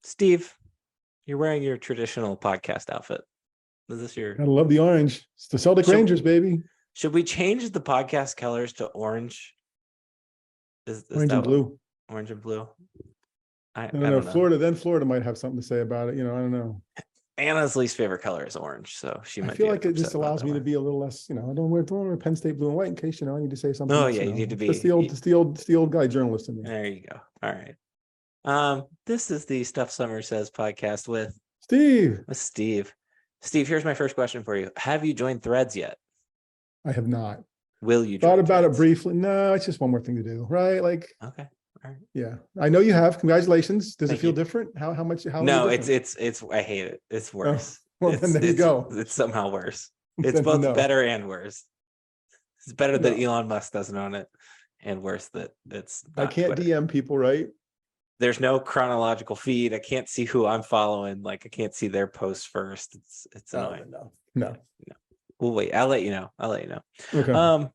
Steve, you're wearing your traditional podcast outfit. Is this your? I love the orange. It's the Celtic Rangers, baby. Should we change the podcast colors to orange? Orange and blue. Orange and blue. I don't know. Florida might have something to say about it. I don't know. Anna's least favorite color is orange, so she might. I feel like it just allows me to be a little less. I don't wear Penn State blue and white in case I need to say something. Oh yeah, you need to be. It's the old guy journalist in me. There you go. All right. This is the Stuff Summer Says podcast with Steve. Steve, here's my first question for you. Have you joined Threads yet? I have not. Will you? Thought about it briefly. No, it's just one more thing to do, right? Okay. All right. Yeah, I know you have. Congratulations. Does it feel different? How much? No, it's. I hate it. It's worse. Oh, well, then there you go. It's somehow worse. It's both better and worse. It's better that Elon Musk doesn't own it, and worse that it's. I can't DM people, right? There's no chronological feed. I can't see who I'm following. I can't see their posts first. It's annoying. No. We'll wait. I'll let you know. Okay.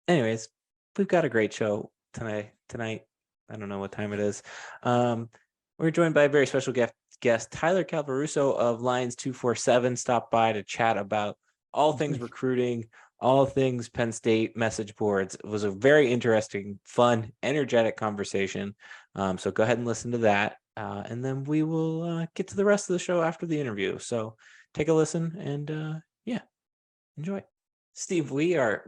Anyways, we've got a great show tonight. I don't know what time it is. We're joined by a very special guest, Tyler Calvaruso of Lions247, stopped by to chat about all things recruiting, all things Penn State message boards. It was a very interesting, fun, energetic conversation. So go ahead and listen to that. And then we will get to the rest of the show after the interview. So take a listen and enjoy. Steve, we are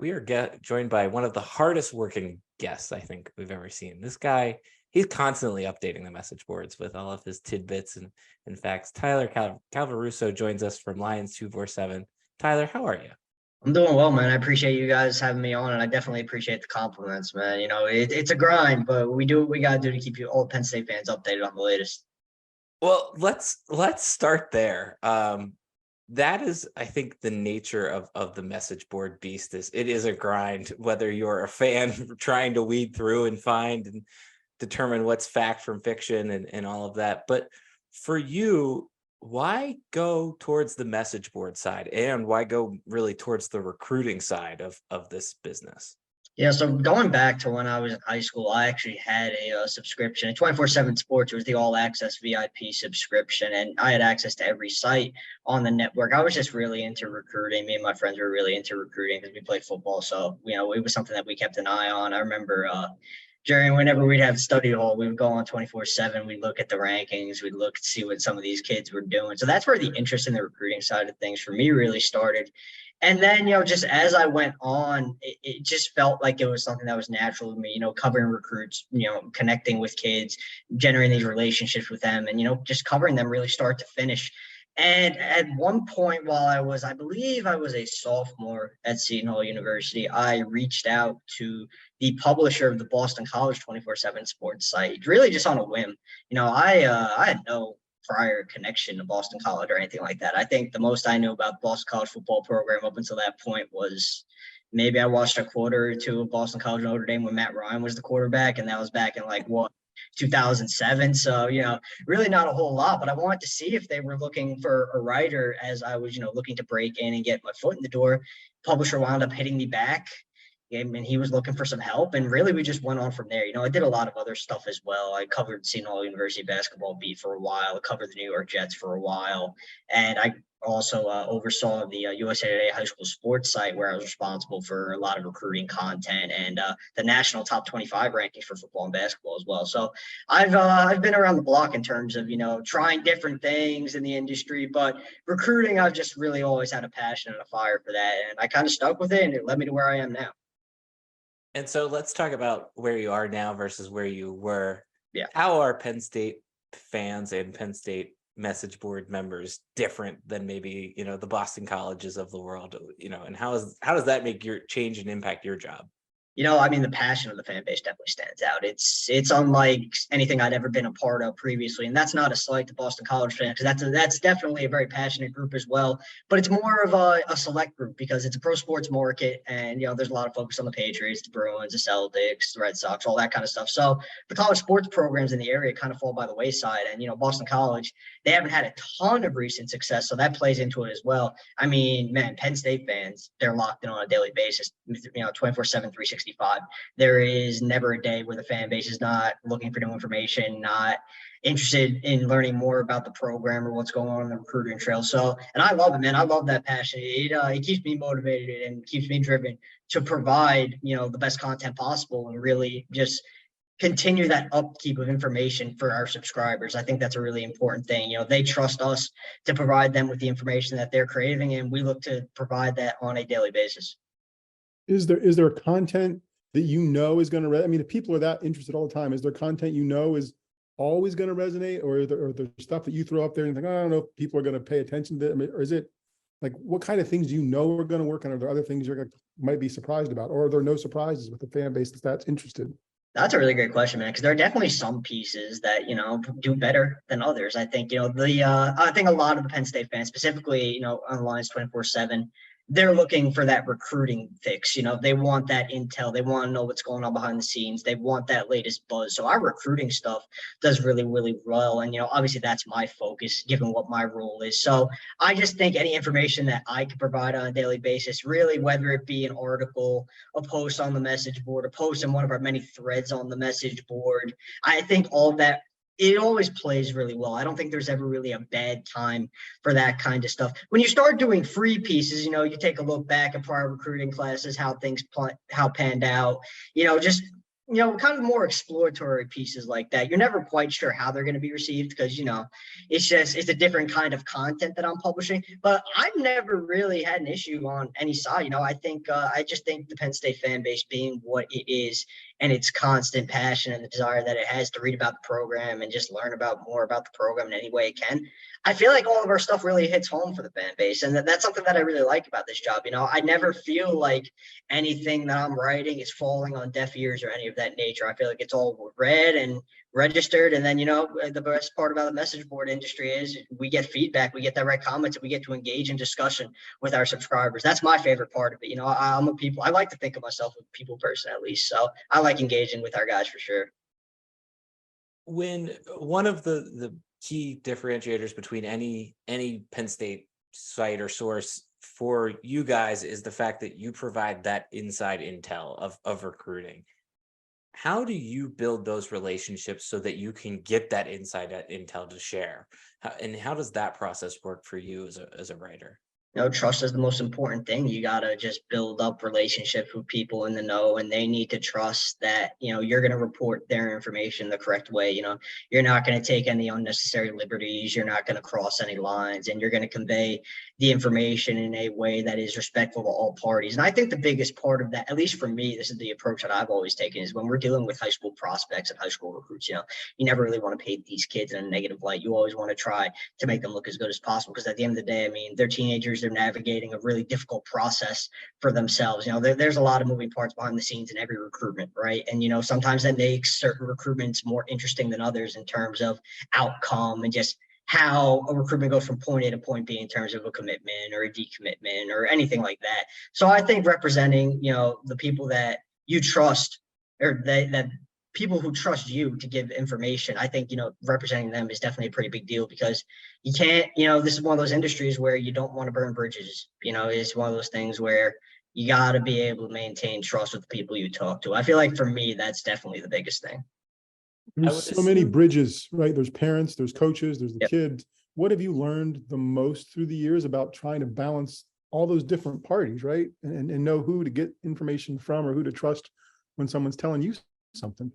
joined by one of the hardest working guests I think we've ever seen. This guy, he's constantly updating the message boards with all of his tidbits and facts. Tyler Calvaruso joins us from Lions247. Tyler, how are you? I'm doing well, man. I appreciate you guys having me on, and I definitely appreciate the compliments, man. It's a grind, but we do what we gotta do to keep you old Penn State fans updated on the latest. Well, let's start there. That is, I think, the nature of the message board beast. It is a grind, whether you're a fan trying to weed through and find and determine what's fact from fiction and all of that. But for you, why go towards the message board side, and why go really towards the recruiting side of this business? Yeah, so going back to when I was in high school, I actually had a subscription at 247 Sports. It was the all access VIP subscription, and I had access to every site on the network. I was just really into recruiting. Me and my friends were really into recruiting because we played football. So, it was something that we kept an eye on. I remember whenever we'd have study hall, we would go on 24/7. We'd look at the rankings. We'd look to see what some of these kids were doing. So that's where the interest in the recruiting side of things for me really started. And then, just as I went on, it just felt like it was something that was natural to me, covering recruits, connecting with kids, generating these relationships with them, and, just covering them really start to finish. And at one point while I believe I was a sophomore at Seton Hall University, I reached out to the publisher of the Boston College 24/7 Sports site, really just on a whim. I had no prior connection to Boston College or anything like that. I think the most I knew about the Boston College football program up until that point was maybe I watched a quarter or two of Boston College Notre Dame when Matt Ryan was the quarterback, and that was back in 2007. So, really not a whole lot, but I wanted to see if they were looking for a writer as I was, looking to break in and get my foot in the door. Publisher wound up hitting me back. And he was looking for some help, and really we just went on from there. I did a lot of other stuff as well. I covered Seton Hall University basketball beat for a while. I covered the New York Jets for a while, and I also oversaw the USA Today high school sports site, where I was responsible for a lot of recruiting content and the national top 25 rankings for football and basketball as well. So I've been around the block in terms of trying different things in the industry, but recruiting, I've just really always had a passion and a fire for that, and I kind of stuck with it, and it led me to where I am now. And so let's talk about where you are now versus where you were. Yeah. How are Penn State fans and Penn State message board members different than maybe, the Boston colleges of the world, and how does that make your change and impact your job? The passion of the fan base definitely stands out. It's unlike anything I'd ever been a part of previously. And that's not a slight to Boston College fans, because that's definitely a very passionate group as well. But it's more of a select group because it's a pro sports market. And, there's a lot of focus on the Patriots, the Bruins, the Celtics, the Red Sox, all that kind of stuff. So the college sports programs in the area kind of fall by the wayside. And, Boston College, they haven't had a ton of recent success. So that plays into it as well. Penn State fans, they're locked in on a daily basis, 24/7, 365. There is never a day where the fan base is not looking for new information, not interested in learning more about the program or what's going on in the recruiting trail. So, and I love it, man. I love that passion. It keeps me motivated and keeps me driven to provide, the best content possible and really just continue that upkeep of information for our subscribers. I think that's a really important thing. They trust us to provide them with the information that they're craving, and we look to provide that on a daily basis. Is there content that is going to, I mean, if people are that interested all the time, is there content is always going to resonate, or are there stuff that you throw up there and think, I don't know if people are going to pay attention to it? I mean, or is it like, what kind of things are going to work on? Are there other things might be surprised about, or are there no surprises with the fan base that's interested? That's a really great question, man, because there are definitely some pieces that, do better than others. I think, I think a lot of the Penn State fans, specifically, on Lions247, they're looking for that recruiting fix. They want that intel. They want to know what's going on behind the scenes. They want that latest buzz. So our recruiting stuff does really, really well. And, obviously that's my focus given what my role is. So I just think any information that I can provide on a daily basis, really, whether it be an article, a post on the message board, a post in one of our many threads on the message board, I think all of that, it always plays really well. I don't think there's ever really a bad time for that kind of stuff. When you start doing free pieces, you take a look back at prior recruiting classes, how things panned out, just kind of more exploratory pieces like that. You're never quite sure how they're going to be received because, it's a different kind of content that I'm publishing. But I've never really had an issue on any side. I just think the Penn State fan base being what it is and its constant passion and the desire that it has to read about the program and just learn more about the program in any way it can. I feel like all of our stuff really hits home for the fan base. And that's something that I really like about this job. I never feel like anything that I'm writing is falling on deaf ears or any of that nature. I feel like it's all read and registered. And then, the best part about the message board industry is we get feedback, we get direct comments, and we get to engage in discussion with our subscribers. That's my favorite part of it. I like to think of myself as a people person at least. So I like engaging with our guys for sure. When one of the key differentiators between any Penn State site or source for you guys is the fact that you provide that inside intel of recruiting. How do you build those relationships so that you can get that inside intel to share? And how does that process work for you as a writer? Trust is the most important thing. You got to just build up relationships with people in the know, and they need to trust that, you're going to report their information the correct way. You're not going to take any unnecessary liberties. You're not going to cross any lines, and you're going to convey the information in a way that is respectful to all parties. And I think the biggest part of that, at least for me, this is the approach that I've always taken, is when we're dealing with high school prospects and high school recruits, you never really want to paint these kids in a negative light. You always want to try to make them look as good as possible, because at the end of the day, they're teenagers. They're navigating a really difficult process for themselves. There's a lot of moving parts behind the scenes in every recruitment, right? And sometimes that makes certain recruitments more interesting than others in terms of outcome and just how a recruitment goes from point A to point B in terms of a commitment or a decommitment or anything like that. So I think representing, the people that you trust, or that people who trust you to give information, I think, representing them is definitely a pretty big deal, because you can't, this is one of those industries where you don't want to burn bridges. It's one of those things where you got to be able to maintain trust with the people you talk to. I feel like for me, that's definitely the biggest thing. There's so many bridges, right? There's parents, there's coaches, there's the kids. What have you learned the most through the years about trying to balance all those different parties, right? And know who to get information from or who to trust when someone's telling you something?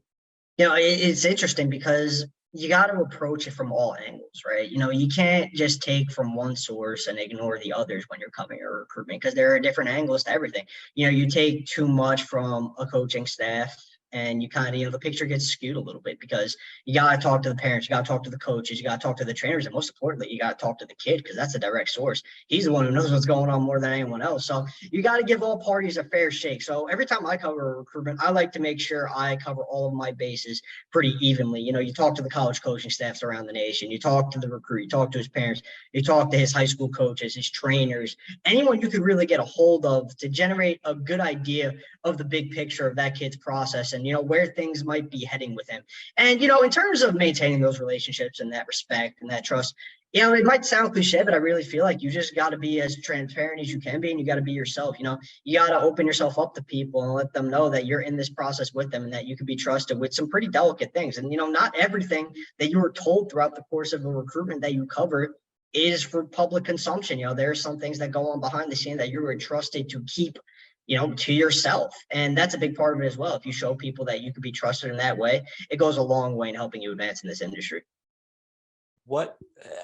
It's interesting because you got to approach it from all angles, right? You can't just take from one source and ignore the others when you're covering a recruitment, because there are different angles to everything. You take too much from a coaching staff, and you kind of, the picture gets skewed a little bit, because you got to talk to the parents, you got to talk to the coaches, you got to talk to the trainers, and most importantly, you got to talk to the kid, because that's a direct source. He's the one who knows what's going on more than anyone else. So you got to give all parties a fair shake. So every time I cover a recruitment, I like to make sure I cover all of my bases pretty evenly. You talk to the college coaching staffs around the nation, you talk to the recruit, you talk to his parents, you talk to his high school coaches, his trainers, anyone you could really get a hold of to generate a good idea of the big picture of that kid's process and, where things might be heading with him. And, in terms of maintaining those relationships and that respect and that trust, You know, it might sound cliche, but I really feel like you just got to be as transparent as you can be, and you got to be yourself. You know, you got to open yourself up to people and let them know that you're in this process with them and that you can be trusted with some pretty delicate things. And, you know, not everything that you were told throughout the course of a recruitment that you cover is for public consumption. You know, there are some things that go on behind the scene that you were entrusted to keep, you know, to yourself. And that's a big part of it as well. If you show people that you can be trusted in that way, it goes a long way in helping you advance in this industry. What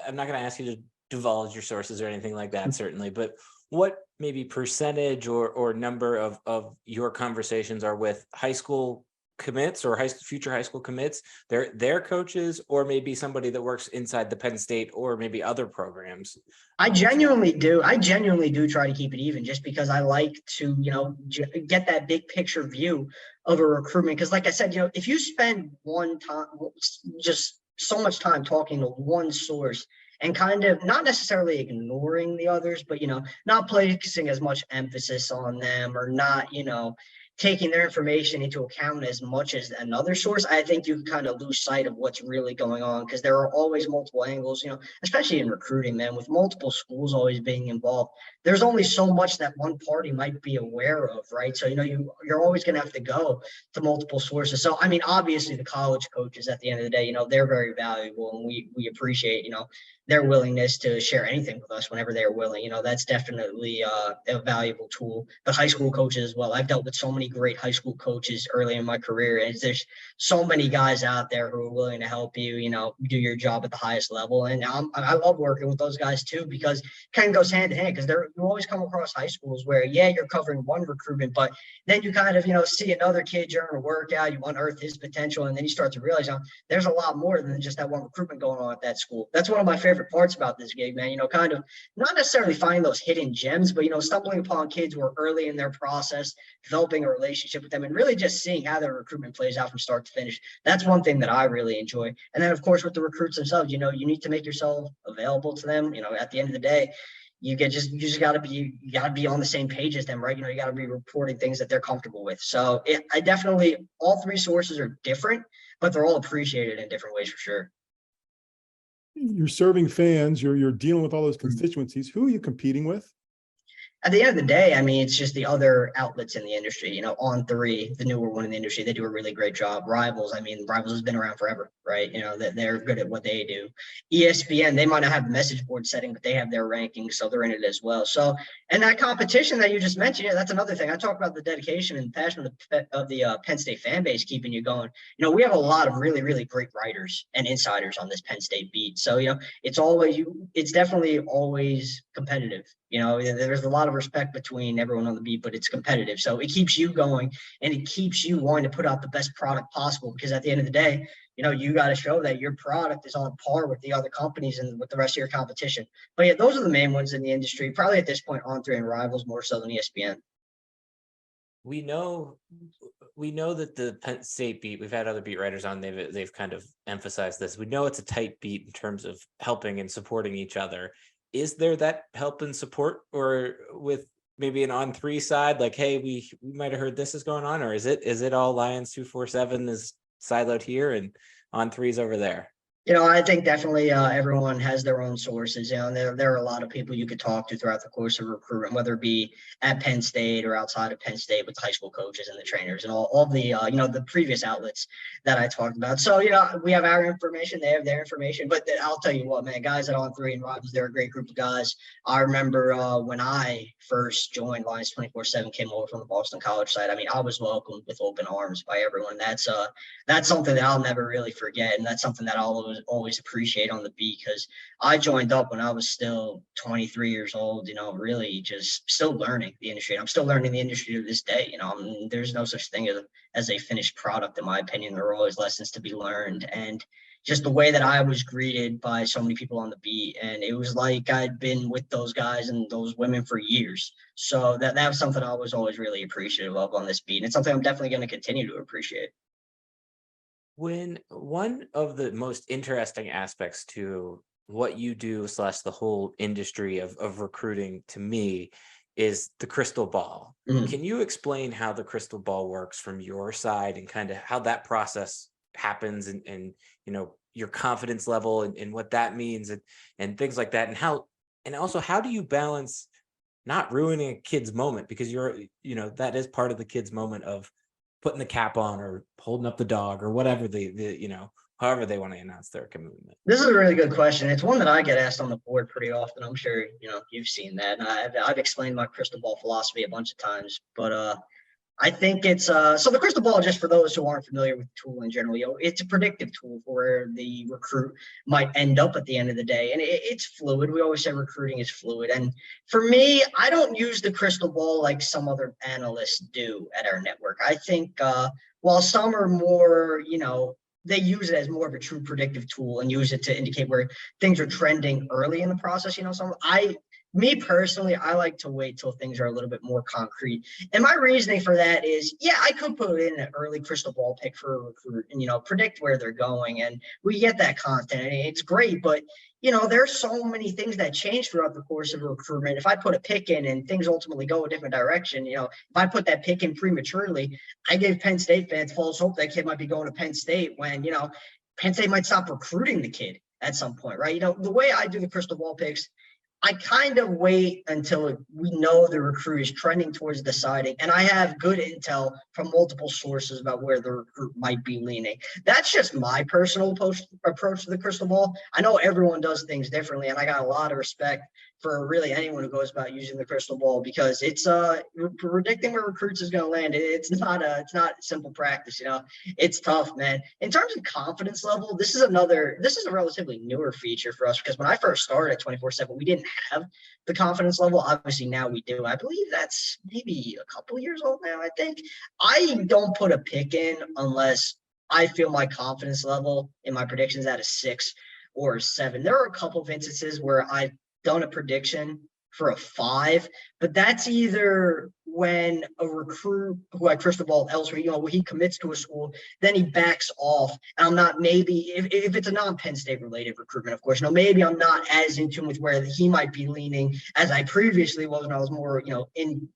I'm not going to ask you to divulge your sources or anything like that, certainly, but what maybe percentage or number of your conversations are with high school commits or future high school commits, their coaches, or maybe somebody that works inside the Penn State or maybe other programs? I genuinely do. I genuinely do try to keep it even, just because I like to, you know, get that big picture view of a recruitment. Because, like I said, you know, if you spend one time, just so much time talking to one source and kind of not necessarily ignoring the others, but, you know, not placing as much emphasis on them, or not, you know, taking their information into account as much as another source, I think you kind of lose sight of what's really going on, because there are always multiple angles, you know, especially in recruiting, man, with multiple schools always being involved. There's only so much that one party might be aware of, right? So, you know, you're always going to have to go to multiple sources. So, I mean, obviously the college coaches at the end of the day, you know, they're very valuable, and we appreciate, you know, their willingness to share anything with us whenever they're willing. You know, that's definitely a valuable tool. But high school coaches as well. I've dealt with so many great high school coaches early in my career, and there's so many guys out there who are willing to help you, you know, do your job at the highest level. And I love working with those guys too, because it kind of goes hand in hand, because you always come across high schools where, yeah, you're covering one recruitment, but then you kind of, you know, see another kid during a workout, you unearth his potential, and then you start to realize, there's a lot more than just that one recruitment going on at that school. That's one of my favorite parts about this gig, man. You know, kind of not necessarily finding those hidden gems, but, you know, stumbling upon kids who are early in their process, developing a relationship with them, and really just seeing how their recruitment plays out from start to finish. That's one thing that I really enjoy. And then, of course, with the recruits themselves, you know, you need to make yourself available to them. You know, at the end of the day, you just got to be on the same page as them, right? You know, you got to be reporting things that they're comfortable with. So I definitely, all three sources are different, but they're all appreciated in different ways for sure. You're serving fans, you're dealing with all those constituencies. Who are you competing with? At the end of the day, I mean, it's just the other outlets in the industry. You know, On3, the newer one in the industry, they do a really great job. Rivals, I mean, Rivals has been around forever, right? You know, that they're good at what they do. ESPN, they might not have the message board setting, but they have their rankings, so they're in it as well. So, and that competition that you just mentioned, yeah, that's another thing. I talk about the dedication and passion of the Penn State fan base keeping you going. You know, we have a lot of really, really great writers and insiders on this Penn State beat. So, you know, it's definitely always competitive. You know, there's a lot of respect between everyone on the beat, but it's competitive. So it keeps you going, and it keeps you wanting to put out the best product possible, because at the end of the day, you know, you got to show that your product is on par with the other companies and with the rest of your competition. But yeah, those are the main ones in the industry. Probably at this point, On3 and Rivals more so than ESPN. We know that the Penn State beat, we've had other beat writers on, they've kind of emphasized this. We know it's a tight beat in terms of helping and supporting each other. Is there that help and support, or with maybe an On3 side, like, hey, we might have heard this is going on, or is it all Lions247 is siloed here and On3's over there? You know, I think definitely everyone has their own sources. You know, there are a lot of people you could talk to throughout the course of recruitment, whether it be at Penn State or outside of Penn State, with high school coaches and the trainers and all the, you know, the previous outlets that I talked about. So, you know, we have our information, they have their information. But I'll tell you what, man, guys at On3 and Rivals, they're a great group of guys. I remember when I first joined Lions247, came over from the Boston College side. I mean, I was welcomed with open arms by everyone. That's something that I'll never really forget. And that's something that I'll always appreciate on the beat, because I joined up when I was still 23 years old, you know, really just still learning the industry. I'm still learning the industry to this day. You know, I mean, there's no such thing as a finished product, in my opinion. There are always lessons to be learned. And just the way that I was greeted by so many people on the beat, and it was like I'd been with those guys and those women for years. So that was something I was always really appreciative of on this beat. And it's something I'm definitely going to continue to appreciate. When one of the most interesting aspects to what you do / the whole industry of recruiting, to me, is the crystal ball. Mhm. Can you explain how the crystal ball works from your side, and kind of how that process happens, and you know, your confidence level and what that means and things like that. And also how do you balance not ruining a kid's moment, because that is part of the kid's moment of putting the cap on or holding up the dog or whatever however they want to announce their commitment. This is a really good question. It's one that I get asked on the board pretty often. I'm sure, you've seen that. And I've explained my crystal ball philosophy a bunch of times, but I think it's so the crystal ball, just for those who aren't familiar with the tool in general, it's a predictive tool for where the recruit might end up at the end of the day. And it's fluid. We always say recruiting is fluid. And for me, I don't use the crystal ball like some other analysts do at our network. I think while some are more, they use it as more of a true predictive tool and use it to indicate where things are trending early in the process. Me personally, I like to wait till things are a little bit more concrete. And my reasoning for that is, I could put in an early crystal ball pick for a recruit and, predict where they're going. And we get that content and it's great, but there's so many things that change throughout the course of a recruitment. If I put a pick in and things ultimately go a different direction, if I put that pick in prematurely, I gave Penn State fans false hope that kid might be going to Penn State when, Penn State might stop recruiting the kid at some point, right? The way I do the crystal ball picks, I kind of wait until we know the recruit is trending towards deciding, and I have good intel from multiple sources about where the recruit might be leaning. That's just my personal approach to the crystal ball. I know everyone does things differently, and I got a lot of respect for really anyone who goes about using the crystal ball, because it's predicting where recruits is going to land. It's not simple practice. It's tough, man. In terms of confidence level, this is a relatively newer feature for us, because when I first started at 24/7, we didn't have the confidence level. Obviously now we do. I believe that's maybe a couple years old now. I think I don't put a pick in unless I feel my confidence level in my predictions at a 6 or a 7. There are a couple of instances where I've done a prediction for a 5, but that's either when a recruit who I crystal ball elsewhere, he commits to a school, then he backs off. And I'm not, maybe if it's a non-Penn State related recruitment, of course, maybe I'm not as in tune with where he might be leaning as I previously was when I was more,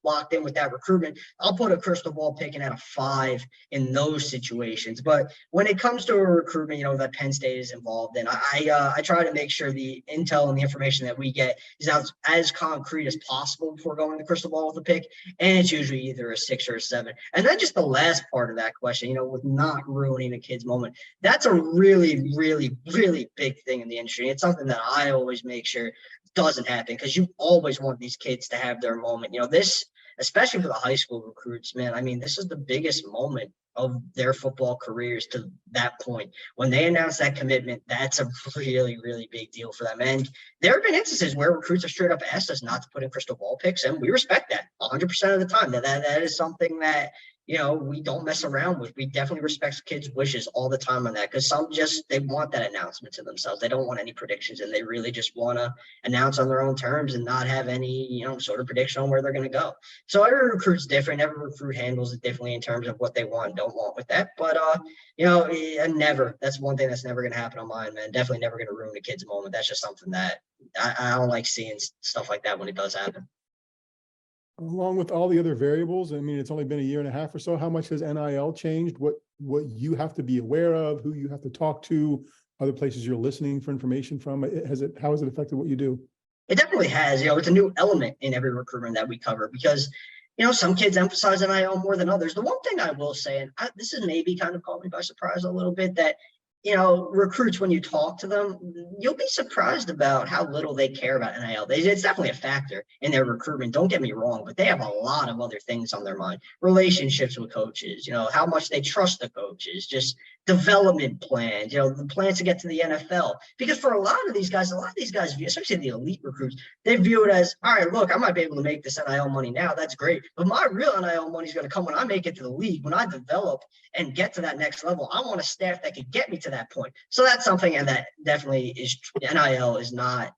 locked in with that recruitment. I'll put a crystal ball picking at a 5 in those situations. But when it comes to a recruitment, that Penn State is involved in, I try to make sure the intel and the information that we get is as concrete as possible before going to crystal ball with a pick. And it's usually either a 6 or a 7. And then just the last part of that question, with not ruining a kid's moment, that's a really, really, really big thing in the industry. It's something that I always make sure doesn't happen, because you always want these kids to have their moment. This, especially for the high school recruits, man, this is the biggest moment of their football careers to that point. When they announce that commitment, that's a really, really big deal for them. And there have been instances where recruits have straight up asked us not to put in crystal ball picks, and we respect that 100% of the time. That is something that we don't mess around with. We definitely respect kids' wishes all the time on that, because some they want that announcement to themselves. They don't want any predictions, and they really just want to announce on their own terms and not have any, sort of prediction on where they're going to go. So every recruit's different. Every recruit handles it differently in terms of what they want and don't want with that. But, that's one thing that's never going to happen on mine, man. Definitely never going to ruin a kid's moment. That's just something that I don't like seeing stuff like that when it does happen. Along with all the other variables, it's only been a year and a half or so. How much has NIL changed? What you have to be aware of, who you have to talk to, other places you're listening for information from? How has it affected what you do? It definitely has. It's a new element in every recruitment that we cover, because some kids emphasize NIL more than others. The one thing I will say, and this is maybe kind of caught me by surprise a little bit, that recruits, when you talk to them, you'll be surprised about how little they care about NIL. It's definitely a factor in their recruitment. Don't get me wrong, but they have a lot of other things on their mind. Relationships with coaches, how much they trust the coaches, just development plans, the plans to get to the NFL. Because for a lot of these guys, especially the elite recruits, they view it as, all right, look, I might be able to make this NIL money now. That's great. But my real NIL money is going to come when I make it to the league, when I develop and get to that next level. I want a staff that could get me to that point. So that's something, and that definitely is, NIL is not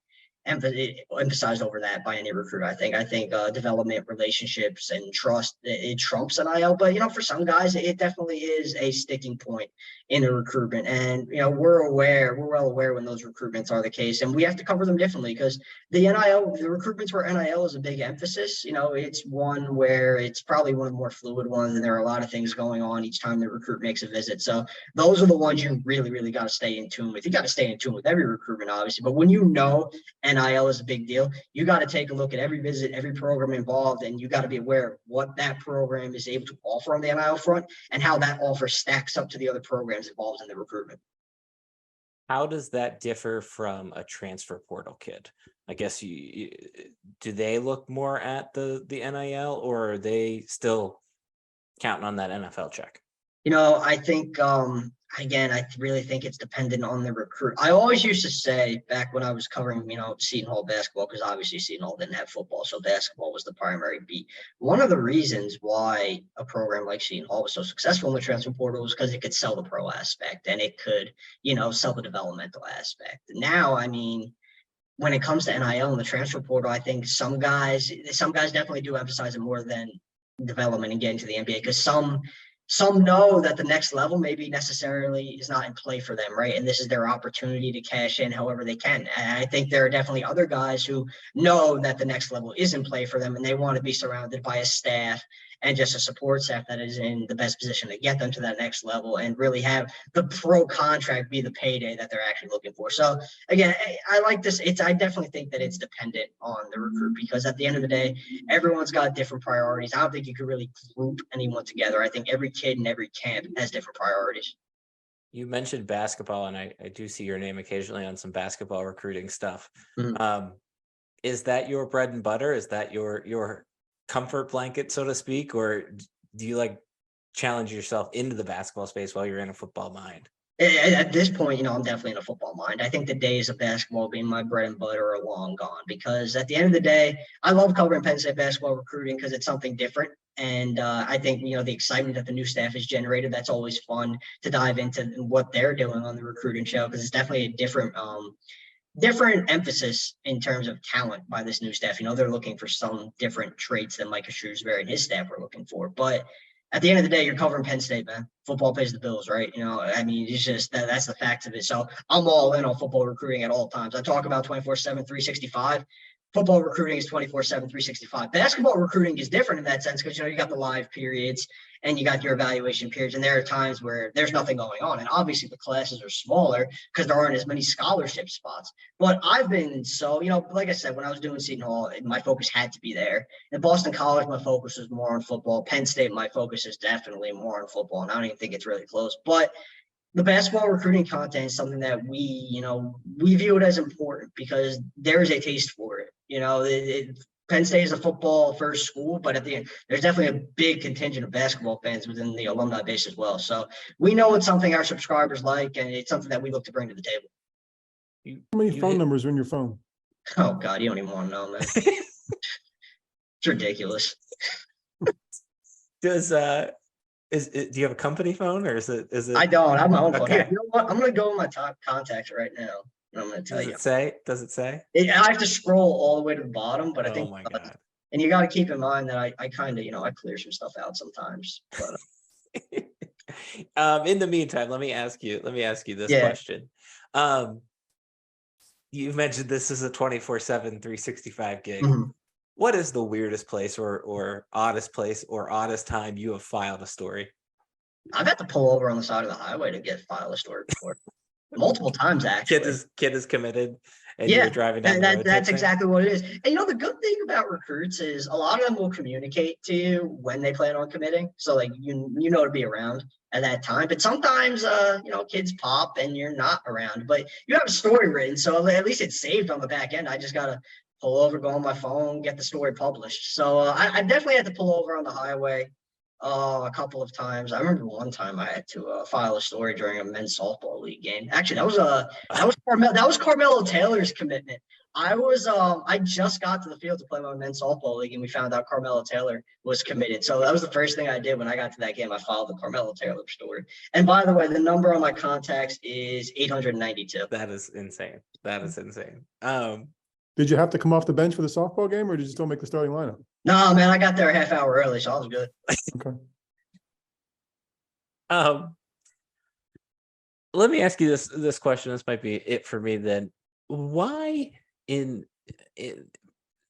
emphasized over that by any recruiter. I think development, relationships, and trust, it trumps NIL. But for some guys, it definitely is a sticking point in a recruitment. And we're well aware when those recruitments are the case, and we have to cover them differently because the recruitments where NIL is a big emphasis. It's one where it's probably one of the more fluid ones, and there are a lot of things going on each time the recruit makes a visit. So those are the ones you really, really got to stay in tune with. You got to stay in tune with every recruitment, obviously, but when NIL is a big deal, you got to take a look at every visit, every program involved, and you got to be aware of what that program is able to offer on the NIL front and how that offer stacks up to the other programs involved in the recruitment. How does that differ from a transfer portal kid? I guess do they look more at the NIL, or are they still counting on that NFL check? I think, again, I really think it's dependent on the recruit. I always used to say back when I was covering, Seton Hall basketball, because obviously Seton Hall didn't have football, so basketball was the primary beat. One of the reasons why a program like Seton Hall was so successful in the transfer portal was because it could sell the pro aspect and it could, sell the developmental aspect. Now, when it comes to NIL and the transfer portal, I think some guys definitely do emphasize it more than development and getting to the NBA, because some know that the next level maybe necessarily is not in play for them, right? And this is their opportunity to cash in however they can. And I think there are definitely other guys who know that the next level is in play for them, and they want to be surrounded by a staff and just a support staff that is in the best position to get them to that next level and really have the pro contract be the payday that they're actually looking for. So again, I like this. I definitely think that it's dependent on the recruit, because at the end of the day, everyone's got different priorities. I don't think you could really group anyone together. I think every kid in every camp has different priorities. You mentioned basketball, and I do see your name occasionally on some basketball recruiting stuff. Mm-hmm. Is that your bread and butter? Is that your comfort blanket, so to speak, or do you challenge yourself into the basketball space while you're in a football mind? At this point, I'm definitely in a football mind. I think the days of basketball being my bread and butter are long gone, because at the end of the day, I love covering Penn State basketball recruiting because it's something different. And I think, the excitement that the new staff has generated, that's always fun to dive into what they're doing on the recruiting show, because it's definitely a different emphasis in terms of talent by this new staff. They're looking for some different traits than Micah Shrewsbury and his staff were looking for. But at the end of the day, you're covering Penn State, man. Football pays the bills, right? It's just that's the fact of it. So I'm all in on football recruiting at all times. I talk about 24/7, 365. Football recruiting is 24/7, 365. Basketball recruiting is different in that sense, because, you got the live periods and you got your evaluation periods, and there are times where there's nothing going on. And obviously the classes are smaller because there aren't as many scholarship spots. But I've been like I said, when I was doing Seton Hall, my focus had to be there. In Boston College, my focus was more on football. Penn State, my focus is definitely more on football, and I don't even think it's really close. But the basketball recruiting content is something that we view it as important, because there is a taste for it. Penn State is a football first school, but at the end, there's definitely a big contingent of basketball fans within the alumni base as well. So we know it's something our subscribers like, and it's something that we look to bring to the table. How many phone numbers are in your phone? Oh God, you don't even want to know, man. It's ridiculous. Do you have a company phone, or is it? I don't. I have my own phone. Okay. Here, you know what? I'm going to go in my top contacts right now, and I'm going to tell you. Does it say? I have to scroll all the way to the bottom, but I think. Oh my God. And you got to keep in mind that I kind of, I clear some stuff out sometimes. But in the meantime, let me ask you this question. You've mentioned this is a 24/7, 365 gig. Mm-hmm. What is the weirdest place or oddest place or oddest time you have filed a story? I've had to pull over on the side of the highway to file a story before. Multiple times, actually. Kid is committed, and you're driving down the road. That's exactly what it is. And the good thing about recruits is a lot of them will communicate to you when they plan on committing. So to be around at that time. But sometimes kids pop and you're not around, but you have a story written, so at least it's saved on the back end. I just gotta pull over, go on my phone, get the story published. So I definitely had to pull over on the highway a couple of times. I remember one time I had to file a story during a men's softball league game. Actually, that was Carmelo Taylor's commitment. I just got to the field to play my men's softball league, and we found out Carmelo Taylor was committed. So that was the first thing I did when I got to that game. I filed the Carmelo Taylor story. And by the way, the number on my contacts is 892. That is insane. Did you have to come off the bench for the softball game, or did you still make the starting lineup? No, man, I got there a half hour early, so I was good. Okay. Let me ask you this question. This might be it for me then. Why in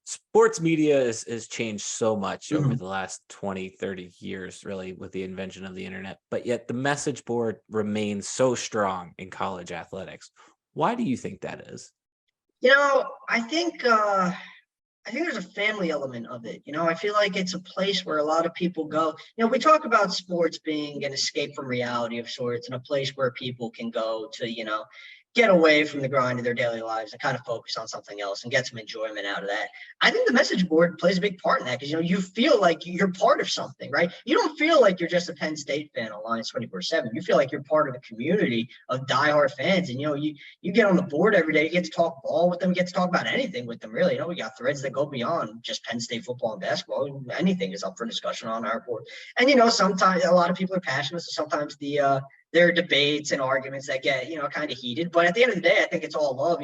sports media has changed so much over the last 20, 30 years, really, with the invention of the internet, but yet the message board remains so strong in college athletics. Why do you think that is? I think there's a family element of it. I feel like it's a place where a lot of people go. We talk about sports being an escape from reality of sorts, and a place where people can go to, get away from the grind of their daily lives and kind of focus on something else and get some enjoyment out of that. I think the message board plays a big part in that because, you feel like you're part of something, right? You don't feel like you're just a Penn State fan on Lions247. You feel like you're part of a community of diehard fans. And, you get on the board every day, you get to talk ball with them, you get to talk about anything with them, really. We got threads that go beyond just Penn State football and basketball. Anything is up for discussion on our board. And, sometimes a lot of people are passionate, so sometimes there are debates and arguments that get, kind of heated. But at the end of the day, I think it's all love.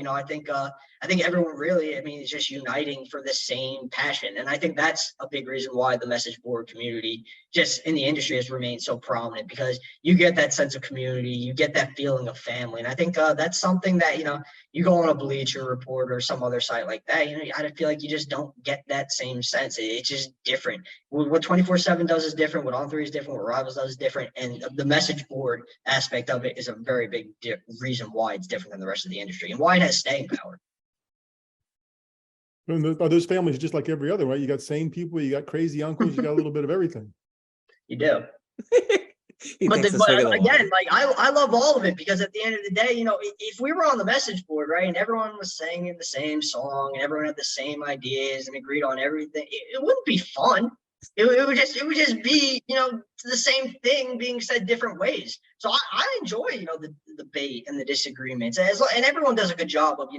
I think everyone really, is just uniting for the same passion. And I think that's a big reason why the message board community just in the industry has remained so prominent, because you get that sense of community, you get that feeling of family. And I think that's something that, you go on a Bleacher Report or some other site like that, I feel like you just don't get that same sense. It's just different. What 24/7 does is different. What On3 is different. What Rivals does is different. And the message board aspect of it is a very big reason why it's different than the rest of the industry and why it has staying power. And those families just like every other, right? You got sane people, you got crazy uncles, you got a little bit of everything. You do. But again, I love all of it, because at the end of the day, if we were on the message board, right, and everyone was singing the same song and everyone had the same ideas and agreed on everything, it wouldn't be fun. It would just be, the same thing being said different ways. So I enjoy, the debate and the disagreements, and everyone does a good job of,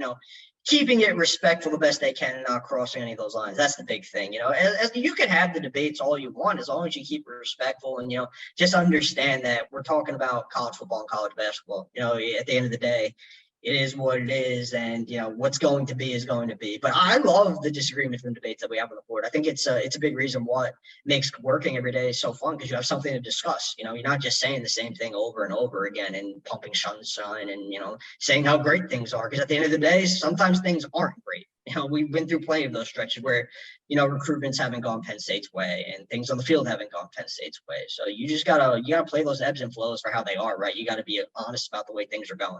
keeping it respectful the best they can and not crossing any of those lines. That's the big thing. As you can have the debates all you want, as long as you keep it respectful and, just understand that we're talking about college football and college basketball. At the end of the day, it is what it is, and what's going to be is going to be. But I love the disagreements and debates that we have on the board. I think it's a big reason what makes working every day so fun, because you have something to discuss. You're not just saying the same thing over and over again and pumping sunshine and saying how great things are. Because at the end of the day, sometimes things aren't great. We've been through plenty of those stretches where recruitments haven't gone Penn State's way and things on the field haven't gone Penn State's way. So you just gotta play those ebbs and flows for how they are, right? You got to be honest about the way things are going.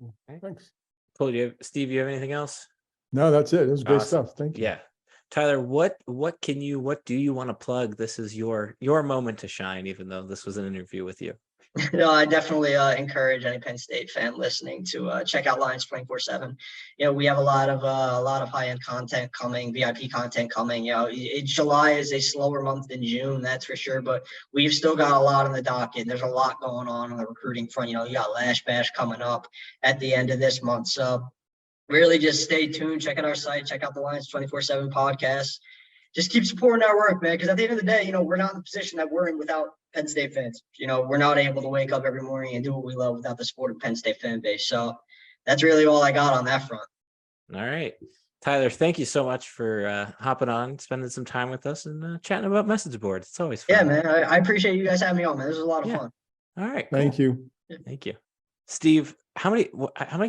Okay. Thanks. Cool. Steve, you have anything else? No, that's it. It was great Awesome. stuff. Thank you. Yeah. Tyler, what do you want to plug? This is your moment to shine, even though this was an interview with you. No, I definitely encourage any Penn State fan listening to check out Lions247. We have a lot of high-end content coming, VIP content coming. July is a slower month than June, that's for sure, but we've still got a lot on the docket. And there's a lot going on the recruiting front. You got Lash Bash coming up at the end of this month. So really just stay tuned, check out our site, check out the Lions247 podcast. Just keep supporting our work, man, because at the end of the day, we're not in the position that we're in without Penn State fans. We're not able to wake up every morning and do what we love without the support of Penn State fan base. So that's really all I got on that front. All right. Tyler, thank you so much for hopping on, spending some time with us and chatting about message boards. It's always fun. Yeah, man. I appreciate you guys having me on, man. This was a lot of fun. All right. Thank you. Thank you. Steve, how many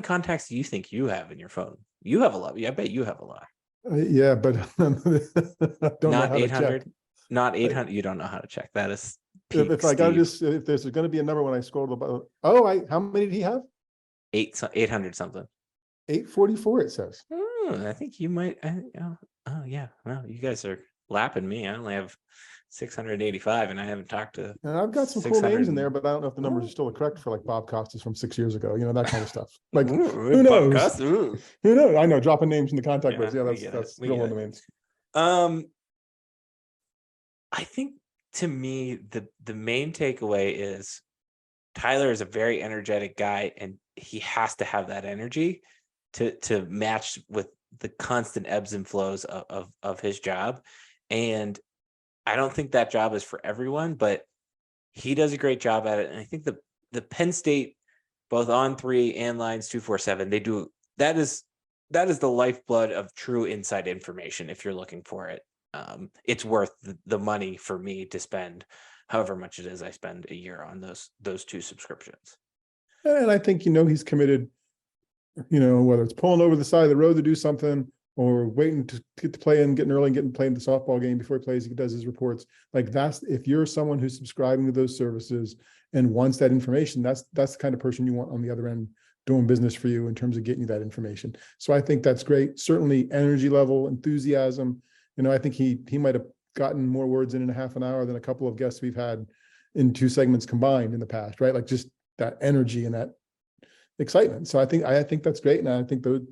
contacts do you think you have in your phone? You have a lot. I bet you have a lot. Yeah, but don't not 800. Not 800. You don't know how to check. That is peak, if I got if there's going to be a number when I scroll the bottom. How many did he have? 800 something. 844 it says. I think you might. Oh yeah. Well, you guys are lapping me. I only have 685, and I haven't talked to. And I've got some cool names in there, but I don't know if the numbers are still correct for like Bob Costas from 6 years ago. That kind of stuff. Like who knows? Who knows? I know, dropping names in the contact list. Yeah, that's real one names. I think to me the main takeaway is Tyler is a very energetic guy, and he has to have that energy to match with the constant ebbs and flows of his job. And I don't think that job is for everyone, but he does a great job at it. And I think the Penn State, both On3 and Lions247, they do. That is that is the lifeblood of true inside information. If you're looking for it, it's worth the money for me to spend however much it is I spend a year on those two subscriptions. And I think, he's committed, whether it's pulling over the side of the road to do something or waiting to get to play and getting early and getting playing the softball game before he plays, he does his reports. Like if you're someone who's subscribing to those services and wants that information, that's the kind of person you want on the other end doing business for you in terms of getting you that information. So I think that's great. Certainly energy level, enthusiasm. I think he might have gotten more words in a half an hour than a couple of guests we've had in 2 segments combined in the past, right? Like just that energy and that excitement. So I think that's great. And I think feels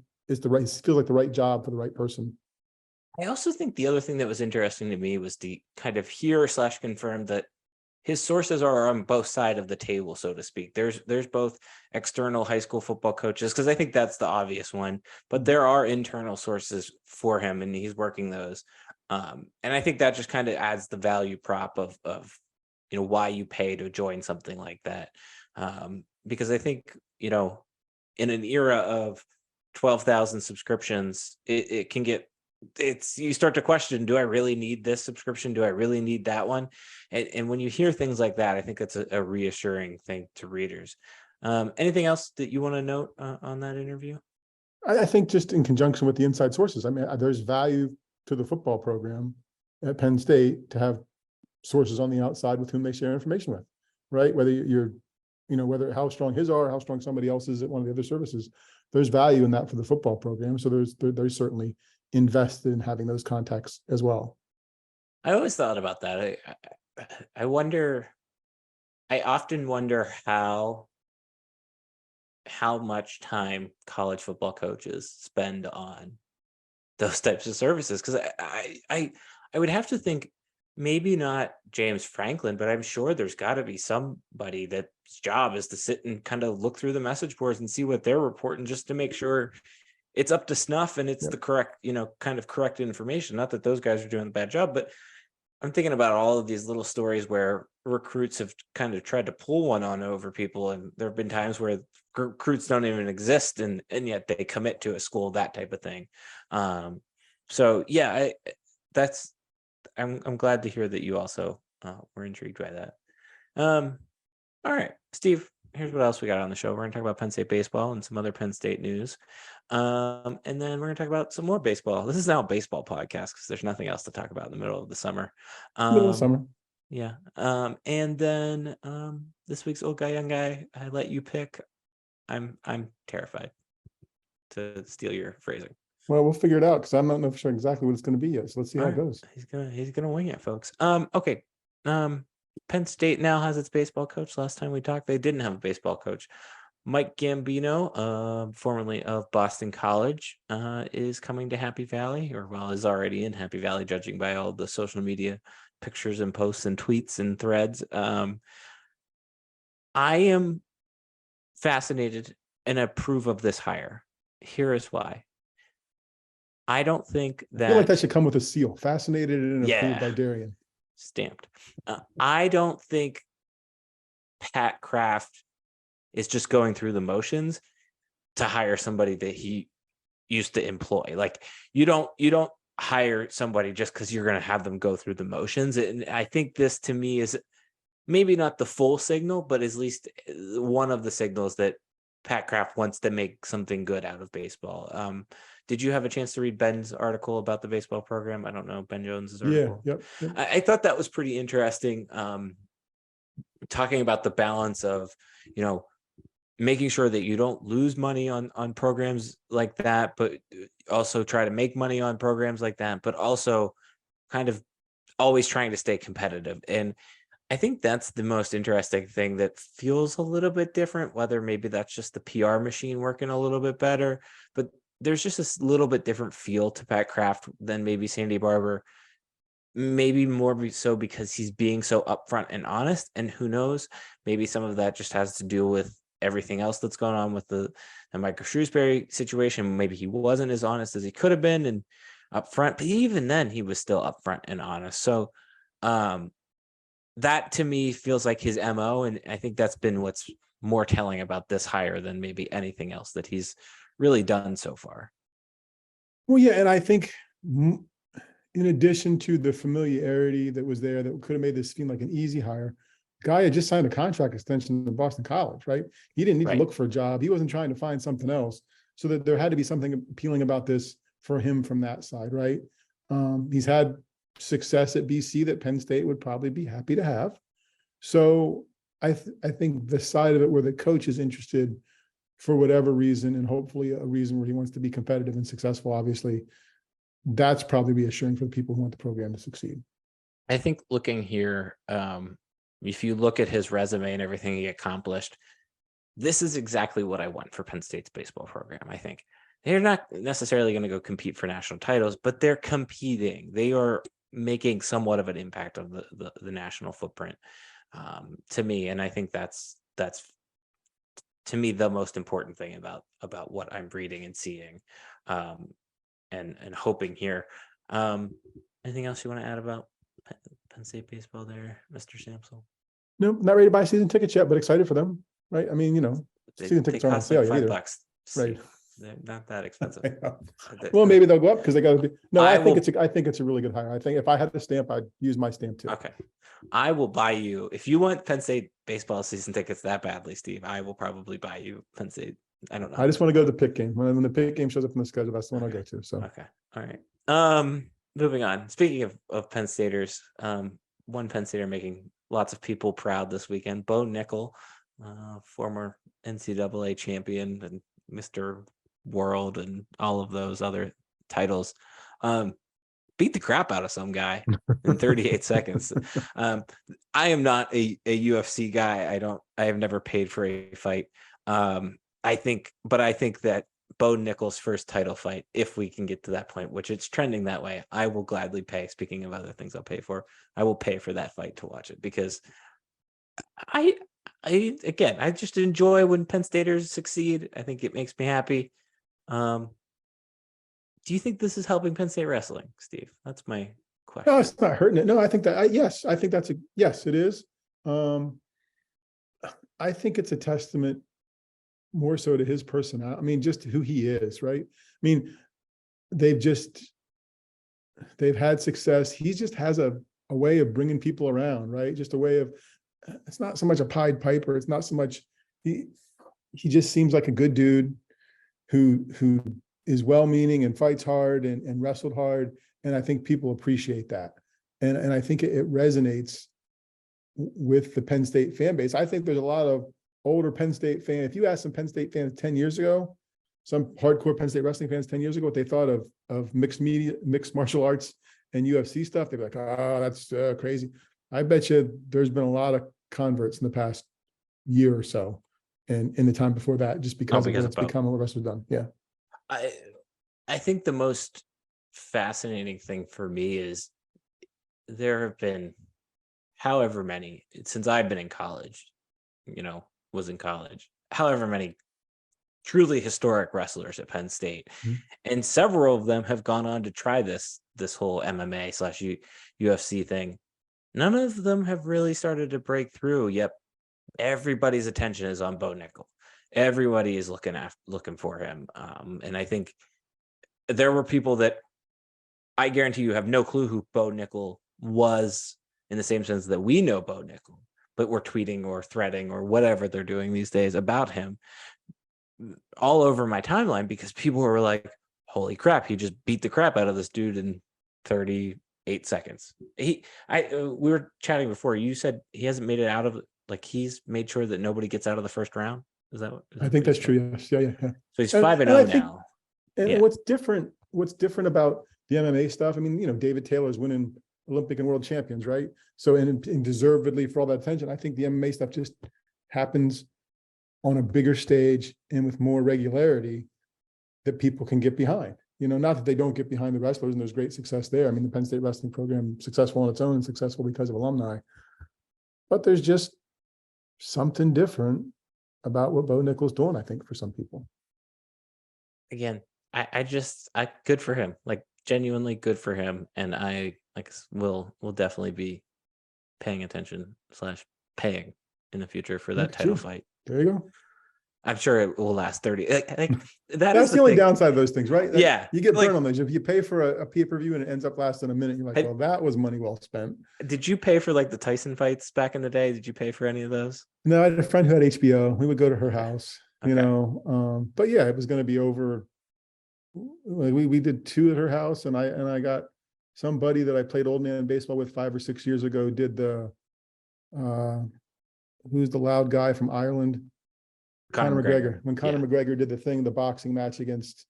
like the right job for the right person. I also think the other thing that was interesting to me was to kind of hear / confirm that his sources are on both sides of the table, so to speak. There's both external high school football coaches, because I think that's the obvious one, but there are internal sources for him, and he's working those. And I think that just kind of adds the value prop of why you pay to join something like that. Because I think, in an era of 12,000 subscriptions, it can get, you start to question, do I really need this subscription? Do I really need that one? And when you hear things like that, I think it's a reassuring thing to readers. Anything else that you want to note on that interview? I think just in conjunction with the inside sources, I mean, there's value to the football program at Penn State to have sources on the outside with whom they share information with, right? Whether you're, whether how strong his are, how strong somebody else is at one of the other services, there's value in that for the football program. So there's certainly invested in having those contacts as well. I always thought about that. I often wonder how much time college football coaches spend on those types of services, because I would have to think maybe not James Franklin, but I'm sure there's got to be somebody that's job is to sit and kind of look through the message boards and see what they're reporting, just to make sure it's up to snuff and it's the correct, kind of correct information. Not that those guys are doing a bad job, but I'm thinking about all of these little stories where recruits have kind of tried to pull one on over people. And there have been times where recruits don't even exist and yet they commit to a school, that type of thing. So yeah, I'm glad to hear that you also were intrigued by that. All right, Steve, here's what else we got on the show. We're going to talk about Penn State baseball and some other Penn State news. And then we're going to talk about some more baseball. This is now a baseball podcast because there's nothing else to talk about in the middle of the summer. Middle of summer. Yeah. And then this week's old guy, young guy, I let you pick. I'm terrified, to steal your phrasing. Well, we'll figure it out because I'm not know for sure exactly what it's going to be yet. So let's see how it goes. He's gonna wing it, folks. Okay. Penn State now has its baseball coach. Last time we talked, they didn't have a baseball coach. Mike Gambino, formerly of Boston College, is coming to Happy Valley, is already in Happy Valley, judging by all the social media pictures and posts and tweets and threads. I am fascinated and approve of this hire. Here is why. I don't think that... I feel like that should come with a seal. Fascinated and approved by Darian. Stamped. I don't think Pat Kraft is just going through the motions to hire somebody that he used to employ. Like you don't hire somebody just because you're going to have them go through the motions. And I think this, to me, is maybe not the full signal, but at least one of the signals that Pat Kraft wants to make something good out of baseball. Did you have a chance to read Ben's article about the baseball program? I don't know, Ben Jones's article. Yep. I thought that was pretty interesting. Talking about the balance of, making sure that you don't lose money on programs like that, but also try to make money on programs like that, but also kind of always trying to stay competitive. And I think that's the most interesting thing that feels a little bit different, whether maybe that's just the PR machine working a little bit better, but there's just this little bit different feel to Pat Kraft than maybe Sandy Barber, maybe more so because he's being so upfront and honest. And who knows, maybe some of that just has to do with everything else that's going on with the Michael Shrewsbury situation. Maybe he wasn't as honest as he could have been and upfront, but even then he was still upfront and honest. So that to me feels like his MO. And I think that's been what's more telling about this hire than maybe anything else that he's really done so far. Well, yeah, and I think in addition to the familiarity that was there that could have made this seem like an easy hire, guy had just signed a contract extension to Boston College, right? He didn't need to Right. look for a job. He wasn't trying to find something else. So that there had to be something appealing about this for him from that side, right? He's had success at BC that Penn State would probably be happy to have. So I think the side of it where the coach is interested for whatever reason, and hopefully a reason where he wants to be competitive and successful, obviously, that's probably reassuring for the people who want the program to succeed. I think looking here, if you look at his resume and everything he accomplished, this is exactly what I want for Penn State's baseball program. I think they're not necessarily going to go compete for national titles, but they're competing. They are making somewhat of an impact on the national footprint, to me. And I think that's to me the most important thing about what I'm reading and seeing, and hoping here. Anything else you want to add about Penn State baseball there, Mr. Samsel? No, not ready to buy season tickets yet, but excited for them, right? I mean, season tickets aren't on cost like sale yet either. $5. Right. They're not that expensive. Well, maybe they'll go up because they got to be. No, I I think it's a really good hire. I think if I had the stamp, I'd use my stamp too. Okay. I will buy you, if you want Penn State baseball season tickets that badly, Steve, I will probably buy you Penn State. I don't know. I just want to go to the pick game. When the pick game shows up in the schedule, that's the one I'll go to. So okay. All right. Moving on. Speaking of Penn Staters, one Penn Stater making lots of people proud this weekend, Bo Nickel, former NCAA champion and Mr. World and all of those other titles, beat the crap out of some guy in 38 seconds. I am not a UFC guy. I have never paid for a fight. I think that Bo Nickel's first title fight, if we can get to that point, which it's trending that way, I will gladly pay. Speaking of other things I'll pay for, I will pay for that fight to watch it, because I just enjoy when Penn Staters succeed. I think it makes me happy. Do you think this is helping Penn State wrestling, Steve? That's my question. no, it's not hurting it. No, I think that yes, I think that's yes, it is. I think it's a testament more so to his personality. I mean, just who he is, right? I mean, they've had success. He just has a way of bringing people around, right? Just a way of, it's not so much a Pied Piper. It's not so much, he just seems like a good dude who is well-meaning and fights hard and wrestled hard. And I think people appreciate that. And I think it resonates with the Penn State fan base. I think there's a lot of older Penn State fans. If you ask some Penn State fans 10 years ago, some hardcore Penn State wrestling fans 10 years ago, what they thought of mixed martial arts and UFC stuff, they'd be like, oh, that's crazy. I bet you there's been a lot of converts in the past year or so, and in the time before that, just because of what's become what wrestlers done. Yeah. I think the most fascinating thing for me is there have been however many, since I've been in college, was in college, however many truly historic wrestlers at Penn State. Mm-hmm. And several of them have gone on to try this whole MMA/UFC thing. None of them have really started to break through, yet everybody's attention is on Bo Nickel. Everybody is looking for him. And I think there were people that I guarantee you have no clue who Bo Nickel was, in the same sense that we know Bo Nickel, but we're tweeting or threading or whatever they're doing these days about him all over my timeline, because people were like, holy crap, he just beat the crap out of this dude in 38 seconds. We were chatting before. You said he hasn't made it out of, like, he's made sure that nobody gets out of the first round. Is that I think that's true. Yes. Yeah. So he's 5-0 now. And yeah. What's different about the MMA stuff? I mean, David Taylor's winning Olympic and world champions, right? So, and deservedly for all that attention, I think the MMA stuff just happens on a bigger stage and with more regularity that people can get behind. Not that they don't get behind the wrestlers, and there's great success there. I mean, the Penn State wrestling program, successful on its own and successful because of alumni. But there's just something different about what Bo Nickel's doing, I think, for some people. Again, I good for him, like genuinely good for him. And I will definitely be paying attention / paying in the future for that title fight. There you I'm sure it will last 30. Like That's the only downside of those things, right? Yeah. You get Like, burned on those. If you pay for a pay-per-view and it ends up lasting a minute, you're like, well, that was money well spent. did you pay for like the Tyson fights back in the day? Did you pay for any of those? No, I had a friend who had HBO. We would go to her Okay. house, Okay. but yeah, it was going to be over. Like we did 2 at her house, and I got somebody that I played old man baseball with 5 or 6 years ago did the who's the loud guy from Ireland? Conor McGregor. When Conor McGregor did the boxing match against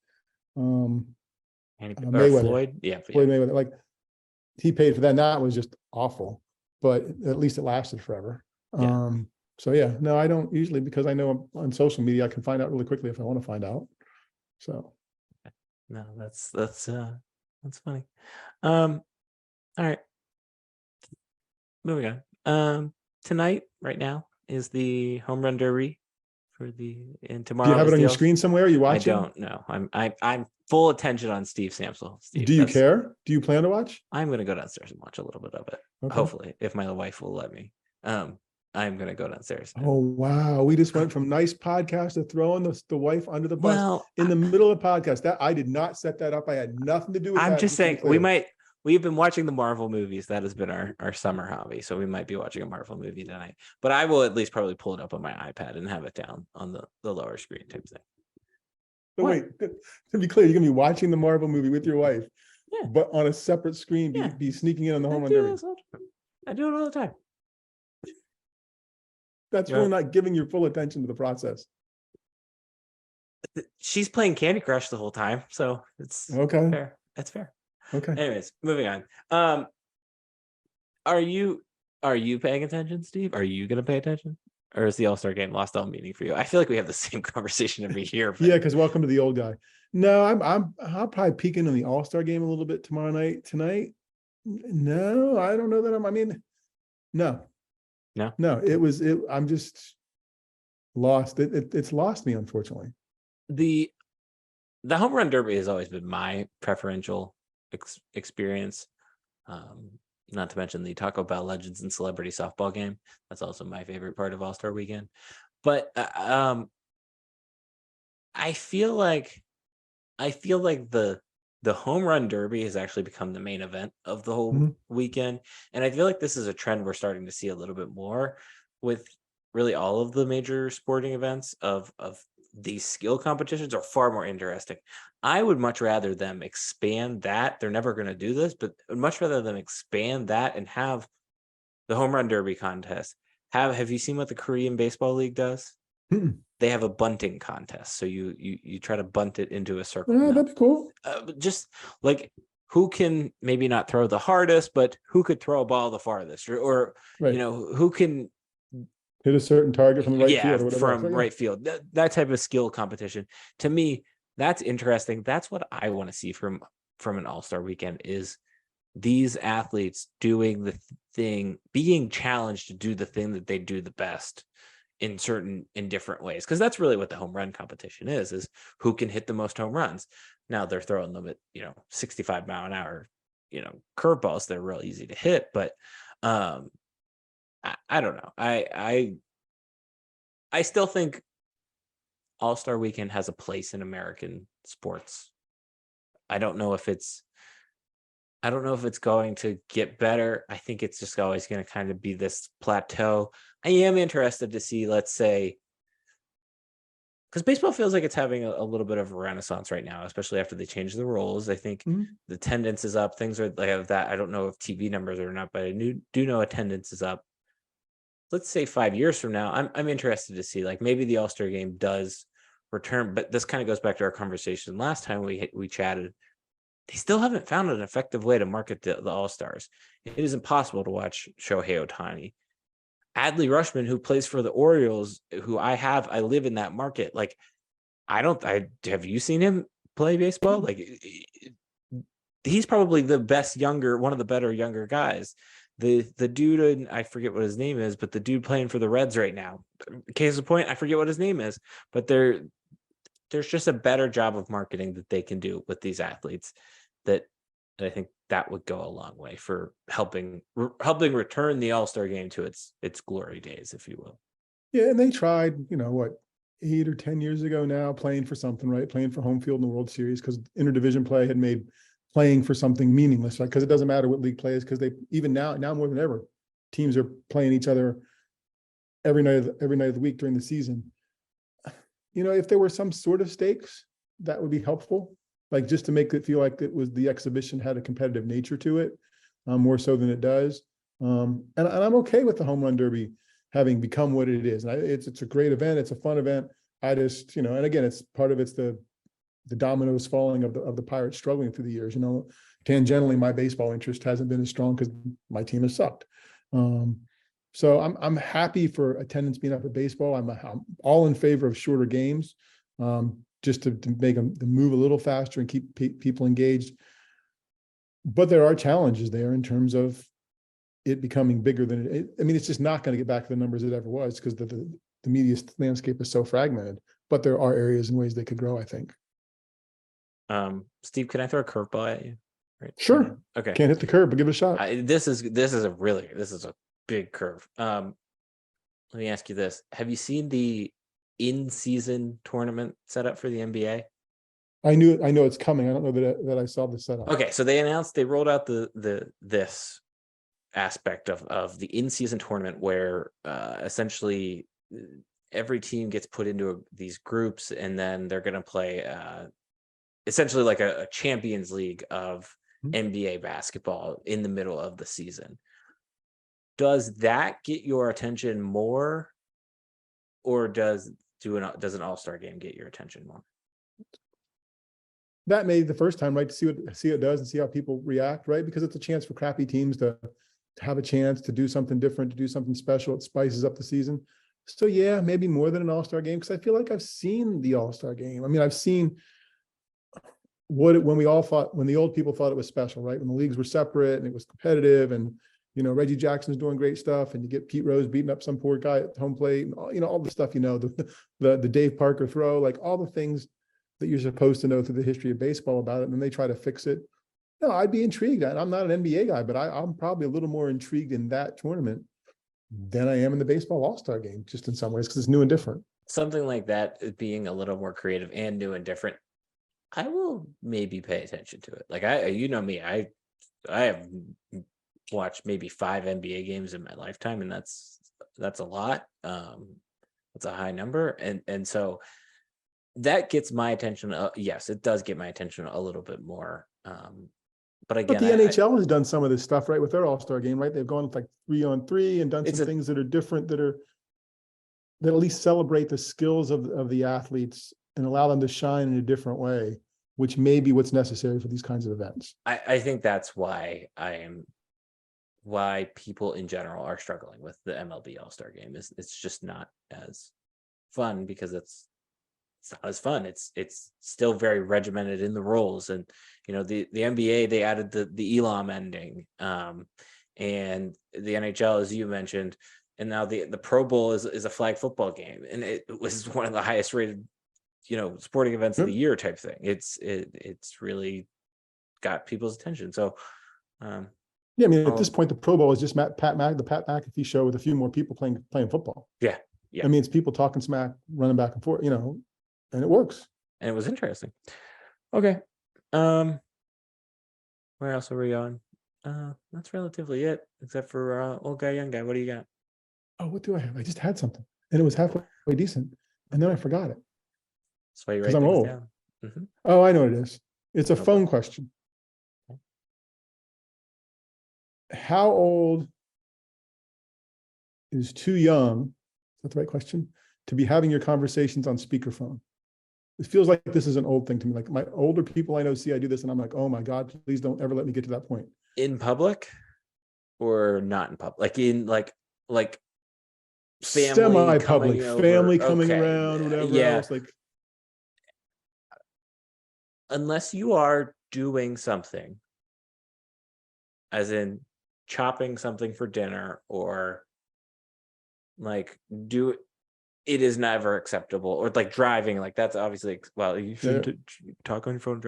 Mayweather. Floyd. Yeah. Floyd Mayweather. Like he paid for that. And that was just awful, but at least it lasted forever. Yeah. So yeah, no, I don't usually, because I know on social media I can find out really quickly if I want to find out. So no, that's funny. All right. Moving on. Tonight, right now, is the home run derby and tomorrow. Do you have it on your All- screen somewhere? Are you watching? I don't know. I'm full attention on Steve Samsel. Steve, Do you care? Do you plan to watch? I'm gonna go downstairs and watch a little bit of it. Okay. Hopefully, if my wife will let me. I'm gonna go downstairs. Oh wow, we just went from nice podcast to throwing the wife under the bus Well, in the middle of the podcast. That I did not set that up. I had nothing to do with that. I'm just to be saying clear. we've been watching the Marvel movies. That has been our summer hobby. So we might be watching a Marvel movie tonight. But I will at least probably pull it up on my iPad and have it down on the lower screen type thing. But What? wait, to be clear, you're gonna be watching the Marvel movie with your wife, Yeah. but on a separate screen, Yeah. be sneaking in on the home I run do derby. this all the time. I do it all the time. That's Yeah. really not giving your full attention to the process. She's playing Candy Crush the whole time, so it's Okay. fair. That's fair. Okay. Anyways, moving on. Are you paying attention, Steve? Are you gonna pay attention? Or is the All-Star game lost all meaning for you? I feel like we have the same conversation every year. But Yeah, because welcome to the old guy. No, I'll probably peek into the All-Star game a little bit tomorrow night. Tonight, no, I don't know that no. I'm just lost. It's lost me, unfortunately. the home run derby has always been my preferential experience. Not to mention the Taco Bell Legends and Celebrity Softball game. That's also my favorite part of All-Star Weekend. But I feel like the home run derby has actually become the main event of the whole weekend. And I feel like this is a trend we're starting to see a little bit more with really all of the major sporting events of these skill competitions are far more interesting. I would much rather them expand that. They're never going to do this, but I'd much rather them expand that and have the home run derby contest. Have you seen what the Korean Baseball League does? They have a bunting contest. So you try to bunt it into a circle. Yeah, that'd be cool. Just like who can maybe not throw the hardest, but who could throw a ball the farthest, or Right. who can Hit a certain target from the right field or whatever. from So, yeah. right field. That type of skill competition. To me, that's interesting. That's what I want to see from an All-Star weekend is these athletes doing the thing, being challenged to do the thing that they do the best in different ways. Because that's really what the home run competition is who can hit the most home runs. Now they're throwing them at 65 mile an hour curveballs. They're real easy to hit, but I don't know. I still think All-Star Weekend has a place in American sports. I don't know if it's going to get better. I think it's just always going to kind of be this plateau. I am interested to see, let's say, because baseball feels like it's having a little bit of a renaissance right now, especially after they changed the rules. I think the attendance is up. Things are like that. I don't know if TV numbers are not, but I do know attendance is up. Let's say 5 years from now, I'm interested to see, like, maybe the All-Star game does return, but this kind of goes back to our conversation last time we chatted. They still haven't found an effective way to market the All-Stars. It is impossible to watch Shohei Ohtani. Adley Rutschman, who plays for the Orioles, who I live in that market. Like, have you seen him play baseball? Like, he's probably the best one of the better younger guys. The dude, I forget what his name is, but the dude playing for the Reds right now, case in point, I forget what his name is, but there's just a better job of marketing that they can do with these athletes that I think that would go a long way for helping return the All-Star game to its glory days, if you will. Yeah, and they tried, 8 or 10 years ago now, playing for something, right? Playing for home field in the World Series, because interdivision play had made playing for something meaningless, right? Because it doesn't matter what league play is, because they even now more than ever, teams are playing each other every night of the week during the season. If there were some sort of stakes, that would be helpful, like just to make it feel like the exhibition had a competitive nature to it, more so than it does. And I'm okay with the home run derby having become what it is. And it's a great event. It's a fun event. I just, and again, it's the dominoes falling of the Pirates struggling through the years. Tangentially, my baseball interest hasn't been as strong because my team has sucked. So I'm happy for attendance being up at baseball. I'm all in favor of shorter games, just to make them move a little faster and keep people engaged. But there are challenges there in terms of it becoming bigger than it. I mean, it's just not going to get back to the numbers it ever was, because the media landscape is so fragmented. But there are areas and ways they could grow, I think. Steve, can I throw a curveball at you? Right. Sure. Okay. Can't hit the curve, but give it a shot. This is a big curve. Let me ask you this: have you seen the in-season tournament set up for the NBA? I know it's coming. I don't know that I saw the setup. Okay, so they rolled out this aspect of the in-season tournament where essentially every team gets put into these groups, and then they're going to play essentially like a Champions League of NBA basketball in the middle of the season. Does that get your attention more, or does an All-Star game get your attention more? That may be the first time, right, to see what it does and see how people react, right? Because it's a chance for crappy teams to have a chance to do something different, to do something special. It spices up the season. So yeah, maybe more than an All-Star game, because I feel like I've seen the All-Star game. I mean, I've seen when the old people thought it was special, right? When the leagues were separate and it was competitive, and Reggie Jackson's doing great stuff, and you get Pete Rose beating up some poor guy at home plate, and all the stuff, the Dave Parker throw, like all the things that you're supposed to know through the history of baseball about it, and then they try to fix it. No, I'd be intrigued. I'm not an NBA guy, but I'm probably a little more intrigued in that tournament than I am in the baseball All-Star game, just in some ways, because it's new and different. Something like that being a little more creative and new and different, I will maybe pay attention to it. Like me, I have watched maybe 5 NBA games in my lifetime, and that's a lot. That's a high number, and so that gets my attention. Yes, it does get my attention a little bit more. But again, the NHL has done some of this stuff, right, with their All-Star game, right? They've gone like 3-on-3 and done some things that are different, that at least celebrate the skills of the athletes and allow them to shine in a different way, which may be what's necessary for these kinds of events. I think that's why people in general are struggling with the MLB All-Star game. It's just not as fun, because it's not as fun. It's still very regimented in the roles, and the NBA, they added the Elam ending, and the NHL, as you mentioned, and now the Pro Bowl is a flag football game, and it was one of the highest rated sporting events of the year type thing. It's really got people's attention. So yeah, I mean, at this point, the Pro Bowl is just the Pat McAfee show with a few more people playing football. Yeah. I mean, it's people talking smack, running back and forth, and it works. And it was interesting. Okay. Where else are we going? That's relatively it, except for old guy, young guy. What do you got? Oh, what do I have? I just had something, and it was halfway decent, and then I forgot it. That's why you write Because I'm things old. down. Mm-hmm. Oh, I know what it is. It's a phone question. How old is too young? Is that the right question? To be having your conversations on speakerphone? It feels like this is an old thing to me. Like, my older people I know see I do this, and I'm like, oh my God, please don't ever let me get to that point. In public or not in public? Like in like family semi-public, family coming okay. around, whatever else. Like, unless you are doing something, as in chopping something for dinner, or like it is never acceptable, or like driving, like that's obviously, well, you shouldn't talk on your phone,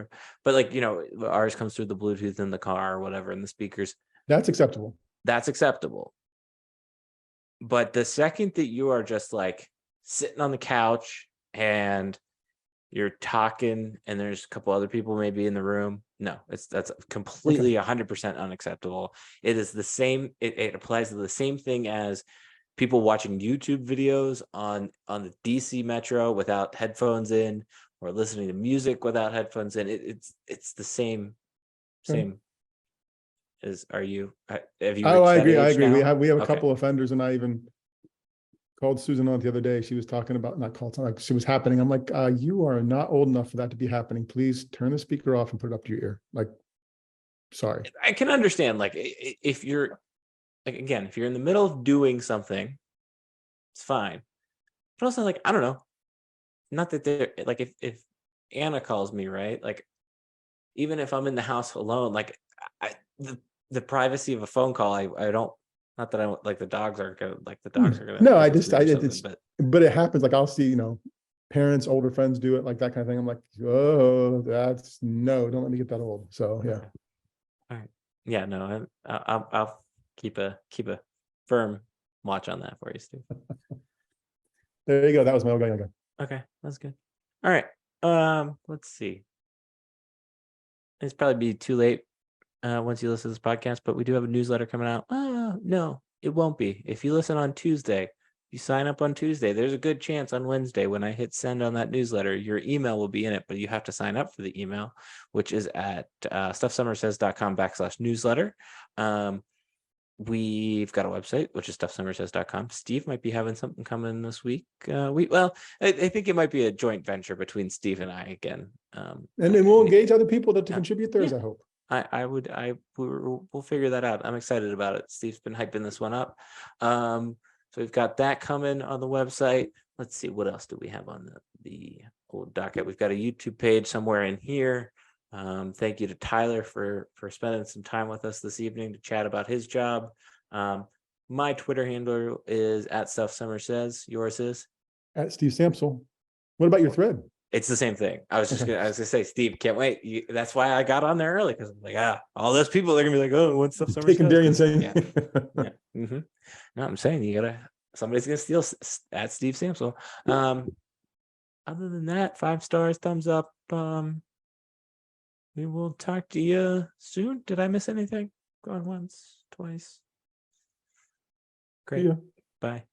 but like, ours comes through the Bluetooth in the car or whatever, and the speakers. That's acceptable. But the second that you are just like sitting on the couch and you're talking and there's a couple other people maybe in the room, no, that's completely 100% unacceptable. It is the same. It applies to the same thing as people watching YouTube videos on the DC Metro without headphones in, or listening to music without headphones in. It's the same as, have you Oh, reached I that agree. I age agree. now? We have a Okay. couple offenders, and I even called Susan on the other day. She was talking about, not called, like she was happening. I'm like, you are not old enough for that to be happening. Please turn the speaker off and put it up to your ear. Like, sorry. I can understand, like, if you're, like, again, if you're in the middle of doing something, it's fine. But also, like, I don't know, not that they're like, if Anna calls me, right? Like, even if I'm in the house alone, like, the privacy of a phone call, I don't, not that I like the dogs are gonna, like, the dogs are gonna No, listen to me or something, but it happens. Like, I'll see, parents, older friends do it, like that kind of thing. I'm like, oh, no, don't let me get that old. So yeah. All right. Yeah, no, I'll keep a firm watch on that for you, Steve. There you go. That was my old guy. Okay, that's good. All right. Let's see. It's probably be too late once you listen to this podcast, but we do have a newsletter coming out. No, it won't be. If you listen on Tuesday, if you sign up on Tuesday, there's a good chance on Wednesday when I hit send on that newsletter, your email will be in it, but you have to sign up for the email, which is at stuffsummersays.com/newsletter. We've got a website, which is stuffsummersays.com. Steve might be having something coming this week. I think it might be a joint venture between Steve and I again. And then we'll engage other people to contribute theirs, yeah. I hope. We'll figure that out. I'm excited about it. Steve's been hyping this one up. So we've got that coming on the website. Let's see, what else do we have on the old docket? We've got a YouTube page somewhere in here. Thank you to Tyler for spending some time with us this evening to chat about his job. My Twitter handle is @StuffSummerSays. Yours is At Steve Samsel. What about your thread? It's the same thing. I was gonna say, Steve, can't wait. That's why I got on there early, because I'm like, all those people, they're gonna be like, oh, what's Stuff Summer Taking Says? Darian saying, Yeah. Mm-hmm. No, I'm saying somebody's gonna steal at Steve Samsel. Other than that, 5 stars, thumbs up. We will talk to you soon. Did I miss anything? Going once, twice. Great. Yeah. Bye.